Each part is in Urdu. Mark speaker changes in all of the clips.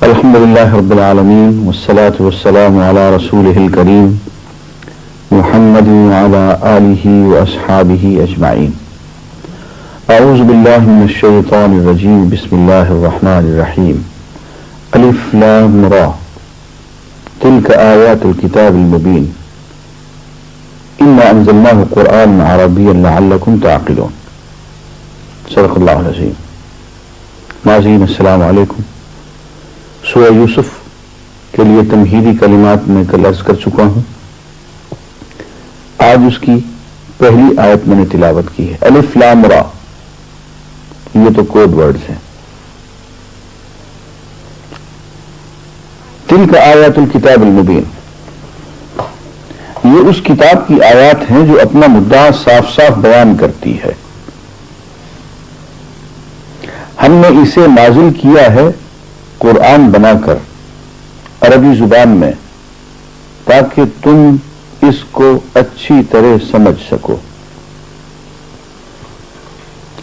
Speaker 1: الحمد لله رب العالمين والصلاة والسلام على رسوله الكريم محمد وعلى آله وأصحابه أجمعين. أعوذ بالله من الشيطان الرجيم. بسم الله الرحمن الرحيم. ألف لام را تلك آيات الكتاب المبين إنا أنزلناه قرآنا عربيا لعلكم تعقلون. صدق الله العظيم. ناظرین السلام علیکم. سورہ یوسف کے لیے تمہیدی کلمات میں کل عرض کر چکا ہوں. آج اس کی پہلی آیت میں نے تلاوت کی ہے. الف لام را، یہ تو کوڈ ورڈز ہیں. تلک آیات الکتاب المبین، یہ اس کتاب کی آیات ہیں جو اپنا مدعا صاف صاف بیان کرتی ہے. ہم نے اسے نازل کیا ہے قرآن بنا کر عربی زبان میں تاکہ تم اس کو اچھی طرح سمجھ سکو.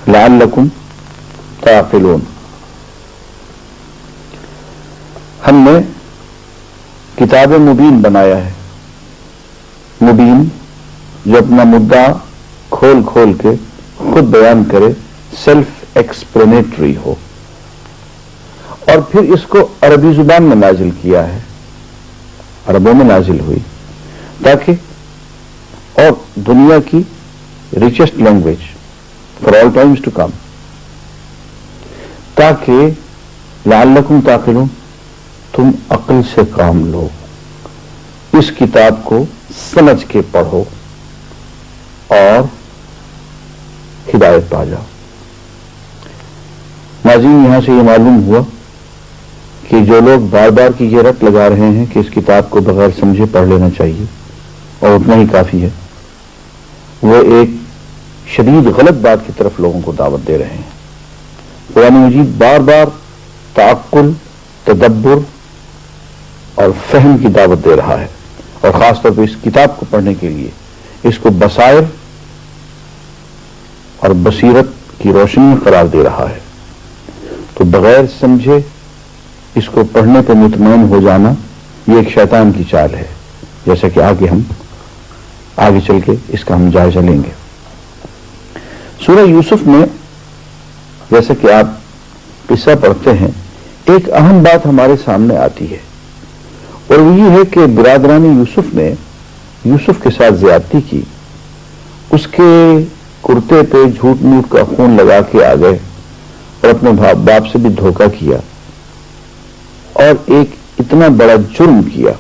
Speaker 1: لعلکم تعقلون، ہم نے کتاب مبین بنایا ہے. مبین جو اپنا مدعا کھول کھول کے خود بیان کرے، سیلف ایکسپلینیٹری ہو. اور پھر اس کو عربی زبان میں نازل کیا ہے، عربوں میں نازل ہوئی تاکہ، اور دنیا کی richest language for all times to come, تاکہ لعلکم تعقلون، تم عقل سے کام لو، اس کتاب کو سمجھ کے پڑھو اور ہدایت پا جاؤ. ناظرین، یہاں سے یہ معلوم ہوا کہ جو لوگ بار بار کی یہ رٹ لگا رہے ہیں کہ اس کتاب کو بغیر سمجھے پڑھ لینا چاہیے اور اتنا ہی کافی ہے، وہ ایک شدید غلط بات کی طرف لوگوں کو دعوت دے رہے ہیں. قرآن مجید بار بار تعقل، تدبر اور فہم کی دعوت دے رہا ہے، اور خاص طور پہ اس کتاب کو پڑھنے کے لیے اس کو بصائر اور بصیرت کی روشنی میں قرار دے رہا ہے. تو بغیر سمجھے اس کو پڑھنے پہ مطمئن ہو جانا یہ ایک شیطان کی چال ہے، جیسا کہ آگے چل کے اس کا ہم جائزہ لیں گے. سورہ یوسف میں جیسا کہ آپ قصہ پڑھتے ہیں، ایک اہم بات ہمارے سامنے آتی ہے، اور وہ یہ ہے کہ برادران یوسف نے یوسف کے ساتھ زیادتی کی. اس کے کرتے پہ جھوٹ موٹ کا خون لگا کے آ گئے اور اپنے باپ سے بھی دھوکہ کیا اور ایک اتنا بڑا جرم کیا.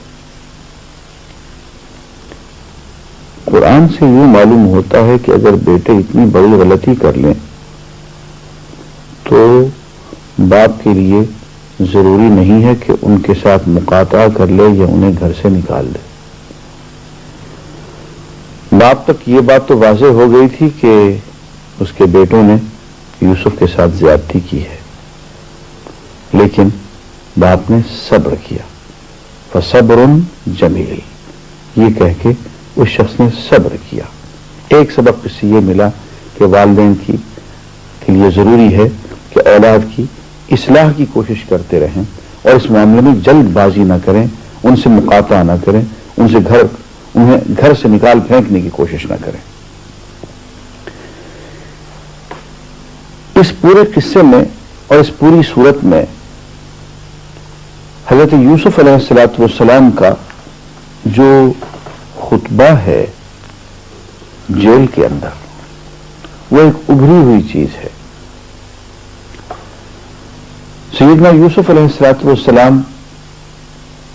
Speaker 1: قرآن سے یوں معلوم ہوتا ہے کہ اگر بیٹے اتنی بڑی غلطی کر لیں تو باپ کے لیے ضروری نہیں ہے کہ ان کے ساتھ مقاطعہ کر لے یا انہیں گھر سے نکال دے. باپ تک یہ بات تو واضح ہو گئی تھی کہ اس کے بیٹوں نے یوسف کے ساتھ زیادتی کی ہے، لیکن باپ نے صبر کیا. فصبر جمیل، یہ کہہ کے اس شخص نے صبر کیا. ایک سبق اس سے یہ ملا کہ والدین کے لیے ضروری ہے کہ اولاد کی اصلاح کی کوشش کرتے رہیں اور اس معاملے میں جلد بازی نہ کریں، ان سے مقاطعہ نہ کریں، انہیں گھر سے نکال پھینکنے کی کوشش نہ کریں. اس پورے قصے میں اور اس پوری صورت میں حضرت یوسف علیہ السلام کا جو خطبہ ہے جیل کے اندر، وہ ایک ابھری ہوئی چیز ہے. سیدنا یوسف علیہ السلام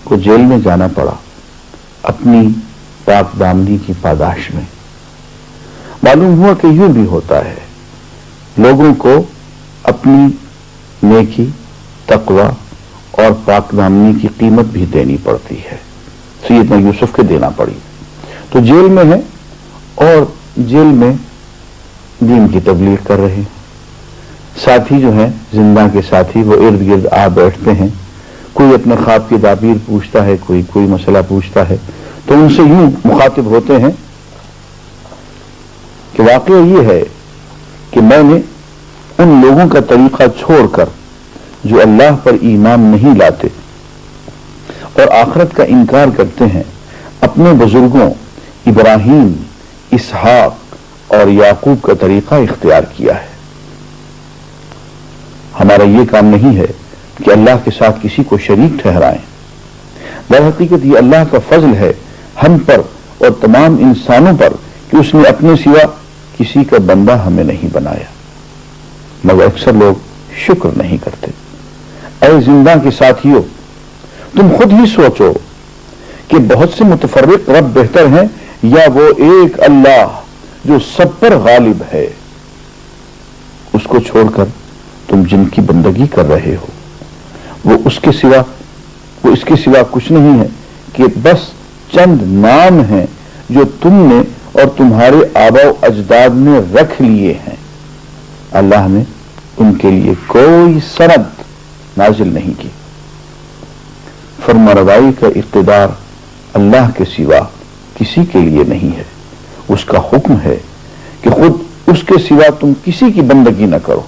Speaker 1: کو جیل میں جانا پڑا اپنی پاک دامنی کی پاداش میں. معلوم ہوا کہ یوں بھی ہوتا ہے، لوگوں کو اپنی نیکی، تقوی اور پاک دامنی کی قیمت بھی دینی پڑتی ہے. سیدنا یوسف کے دینا پڑی. تو جیل میں ہے اور جیل میں دین کی تبلیغ کر رہے ہیں. ساتھی جو ہیں، زندہ کے ساتھی، وہ ارد گرد آ بیٹھتے ہیں. کوئی اپنے خواب کی تعبیر پوچھتا ہے، کوئی مسئلہ پوچھتا ہے، تو ان سے یوں مخاطب ہوتے ہیں کہ واقعہ یہ ہے کہ میں نے ان لوگوں کا طریقہ چھوڑ کر جو اللہ پر ایمان نہیں لاتے اور آخرت کا انکار کرتے ہیں اپنے بزرگوں ابراہیم، اسحاق اور یعقوب کا طریقہ اختیار کیا ہے۔ ہمارا یہ کام نہیں ہے کہ اللہ کے ساتھ کسی کو شریک ٹھہرائیں۔ در حقیقت یہ اللہ کا فضل ہے ہم پر اور تمام انسانوں پر کہ اس نے اپنے سوا کسی کا بندہ ہمیں نہیں بنایا، مگر اکثر لوگ شکر نہیں کرتے۔ اے زندہ کے ساتھیوں، تم خود ہی سوچو کہ بہت سے متفرق رب بہتر ہیں یا وہ ایک اللہ جو سب پر غالب ہے؟ اس کو چھوڑ کر تم جن کی بندگی کر رہے ہو وہ اس کے سوا کچھ نہیں ہے کہ بس چند نام ہیں جو تم نے اور تمہارے آباء و اجداد نے رکھ لیے ہیں۔ اللہ نے ان کے لیے کوئی سند نازل نہیں کی۔ فرمانروائی کا اقتدار اللہ کے سوا کسی کے لیے نہیں ہے۔ اس کا حکم ہے کہ خود اس کے سوا تم کسی کی بندگی نہ کرو۔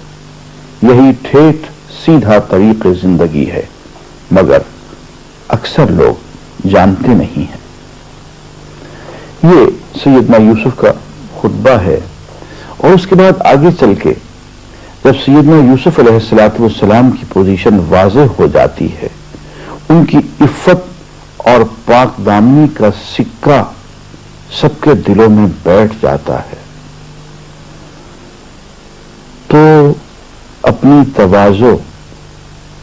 Speaker 1: یہی ٹھیٹھ سیدھا طریق زندگی ہے، مگر اکثر لوگ جانتے نہیں ہیں۔ یہ سیدنا یوسف کا خطبہ ہے، اور اس کے بعد آگے چل کے جب سیدنا یوسف علیہ السلام کی پوزیشن واضح ہو جاتی ہے، ان کی عفت اور پاک دامنی کا سکہ سب کے دلوں میں بیٹھ جاتا ہے، تو اپنی تواضع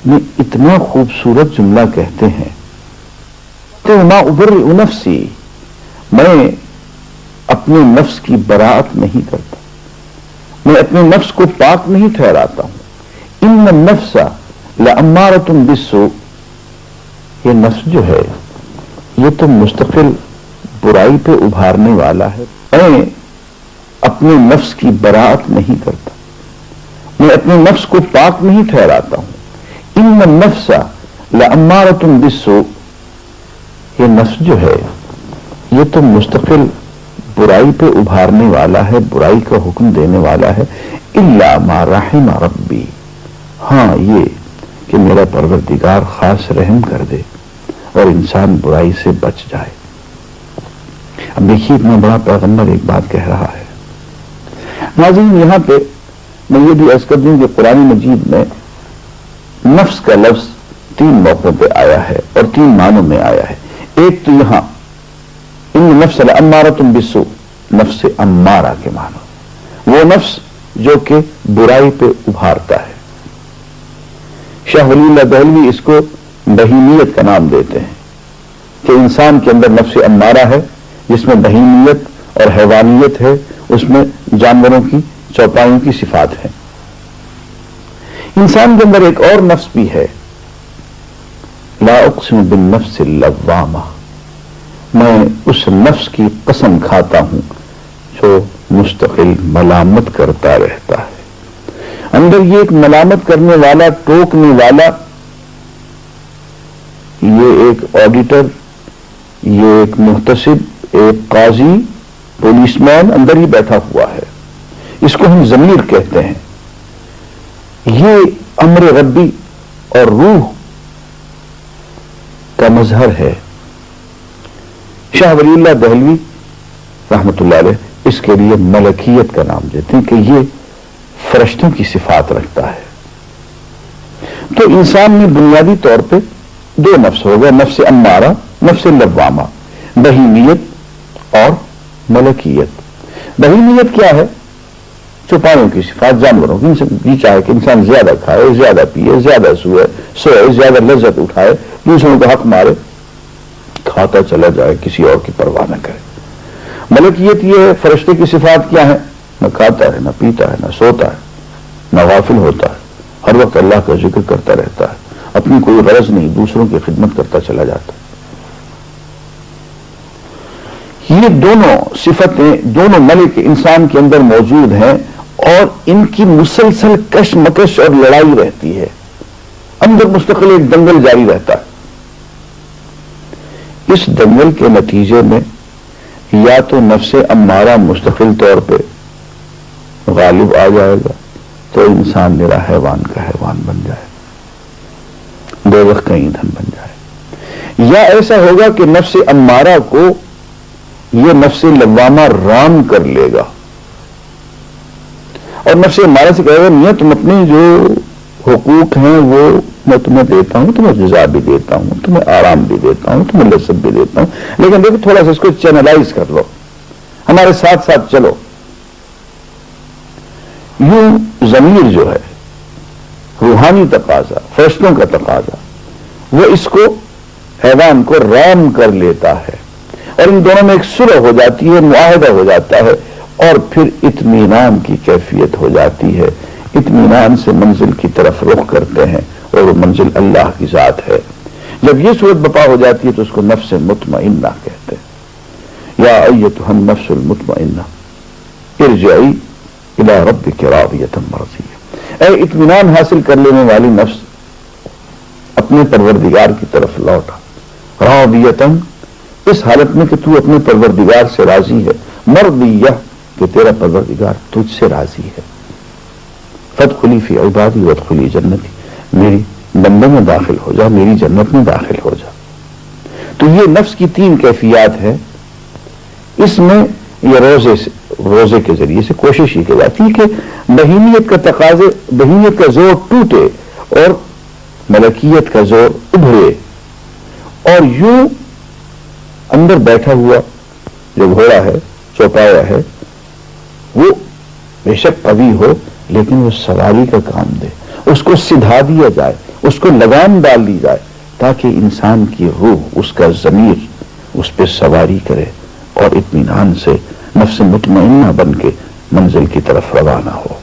Speaker 1: میں اتنا خوبصورت جملہ کہتے ہیں، ما ابرئ نفسی، میں اپنے نفس کی براءت نہیں کرتا، میں اپنے نفس کو پاک نہیں ٹھہراتا ہوں۔ ان النفس لامارۃ بالسوء، یہ نفس جو ہے یہ تو مستقل برائی پہ ابھارنے والا ہے۔ میں اپنے نفس کی براءت نہیں کرتا، میں اپنے نفس کو پاک نہیں ٹھہراتا ہوں۔ ان النفس لامارۃ بالسوء، یہ نفس جو ہے یہ تو مستقل برائی پہ ابھارنے والا ہے، برائی کا حکم دینے والا ہے۔ الا ما رحم ربی، ہاں یہ کہ میرا پروردگار خاص رحم کر دے اور انسان برائی سے بچ جائے۔ اب دیکھیے اتنا بڑا پیغمبر ایک بات کہہ رہا ہے۔ ناظرین، یہاں پہ میں یہ بھی عرض کر دوں کہ قرآن مجید میں نفس کا لفظ 3 موقعوں پہ آیا ہے اور 3 معنوں میں آیا ہے۔ ایک تو یہاں ان نفس لامارۃ بالسوء، نفس امارہ کے معنی، وہ نفس جو کہ برائی پہ ابھارتا ہے۔ شاہ ولی اللہ دہلوی اس کو بہیمیت کا نام دیتے ہیں کہ انسان کے اندر نفس امارہ ہے جس میں بہیمیت اور حیوانیت ہے، اس میں جانوروں کی چوپایوں کی صفات ہیں۔ انسان کے اندر ایک اور نفس بھی ہے، لا اقسم بالنفس اللوامہ، میں اس نفس کی قسم کھاتا ہوں جو مستقل ملامت کرتا رہتا ہے۔ اندر یہ ایک ملامت کرنے والا، ٹوکنے والا، یہ ایک آڈیٹر، یہ ایک محتسب، ایک قاضی، پولیس مین اندر ہی بیٹھا ہوا ہے، اس کو ہم ضمیر کہتے ہیں۔ یہ امر ربی اور روح کا مظہر ہے۔ شاہ ولی اللہ دہلوی رحمت اللہ علیہ اس کے لیے ملکیت کا نام دیتے ہیں کہ یہ فرشتوں کی صفات رکھتا ہے۔ تو انسان میں بنیادی طور پہ 2 نفس ہو گیا، نفس امارہ، نفس لوامہ، بہیمیت اور ملکیت۔ بہیمیت کیا ہے؟ چوپایوں کی صفات، جانوروں کی، یہ چاہے کہ انسان زیادہ کھائے، زیادہ پیے، زیادہ سوئے، زیادہ لذت اٹھائے، دوسروں کا حق مارے، کھاتا چلا جائے، کسی اور کی پرواہ نہ کرے۔ ملکیت یہ ہے، فرشتے کی صفات کیا ہے؟ نہ کھاتا ہے، نہ پیتا ہے، نہ سوتا ہے، نہ غافل ہوتا ہے، ہر وقت اللہ کا ذکر کرتا رہتا ہے، اپنی کوئی غرض نہیں، دوسروں کی خدمت کرتا چلا جاتا ہے۔ یہ دونوں صفتیں، دونوں ملک انسان کے اندر موجود ہیں، اور ان کی مسلسل کشمکش اور لڑائی رہتی ہے، اندر مستقل ایک دنگل جاری رہتا ہے۔ اس دنگل کے نتیجے میں یا تو نفس امارہ مستقل طور پہ غالب آ جائے گا تو انسان میرا حیوان کا حیوان بن جائے، دوزخ کا ایندھن بن جائے، یا ایسا ہوگا کہ نفس امارہ کو یہ نفس لوامہ رام کر لے گا اور نفس امارہ سے کہے گا میاں تم اپنے جو حقوق ہیں وہ میں تمہیں دیتا ہوں، تمہیں جزا بھی دیتا ہوں، تمہیں آرام بھی دیتا ہوں، تمہیں لذت بھی دیتا ہوں، لیکن دیکھو تھوڑا سا اس کو چینلائز کر لو، ہمارے ساتھ ساتھ چلو۔ یوں ضمیر جو ہے، روحانی تقاضا، فرشتوں کا تقاضا، وہ اس کو حیوان کو رام کر لیتا ہے اور ان دونوں میں ایک صلح ہو جاتی ہے، معاہدہ ہو جاتا ہے اور پھر اطمینان کی کیفیت ہو جاتی ہے، اطمینان سے منزل کی طرف رخ کرتے ہیں اور وہ منزل اللہ کی ذات ہے۔ جب یہ صورت بپا ہو جاتی ہے تو اس کو نفس مطمئنہ کہتے ہیں۔ یا ایتھا النفس المطمئنہ ارجعی الی ربک راضیۃ مرضیہ، اے اطمینان حاصل کر لینے والی نفس اپنے پروردگار کی طرف لوٹا، راضیۃ اس حالت میں کہ تو اپنے پروردگار سے راضی ہے، مرضیہ کہ تیرا پروردگار تجھ سے راضی ہے۔ فادخلی فی عبادی وادخلی جنتی، میری بندوں میں داخل ہو جا، میری جنت میں داخل ہو جا۔ تو یہ نفس کی 3 کیفیات ہے، اس میں یہ روزے کے ذریعے سے کوشش ہی کی جاتی ہے کہ بہیمیت کا تقاضے، بہیمیت کا زور ٹوٹے اور ملکیت کا زور ابھرے، اور یوں اندر بیٹھا ہوا جو گھوڑا ہے، چوپایا ہے، وہ بے شک قوی ہو لیکن وہ سواری کا کام دے، اس کو سدھا دیا جائے، اس کو لگام ڈال دی جائے تاکہ انسان کی روح، اس کا ضمیر اس پہ سواری کرے اور اطمینان سے نفس مطمئنہ بن کے منزل کی طرف روانہ ہو۔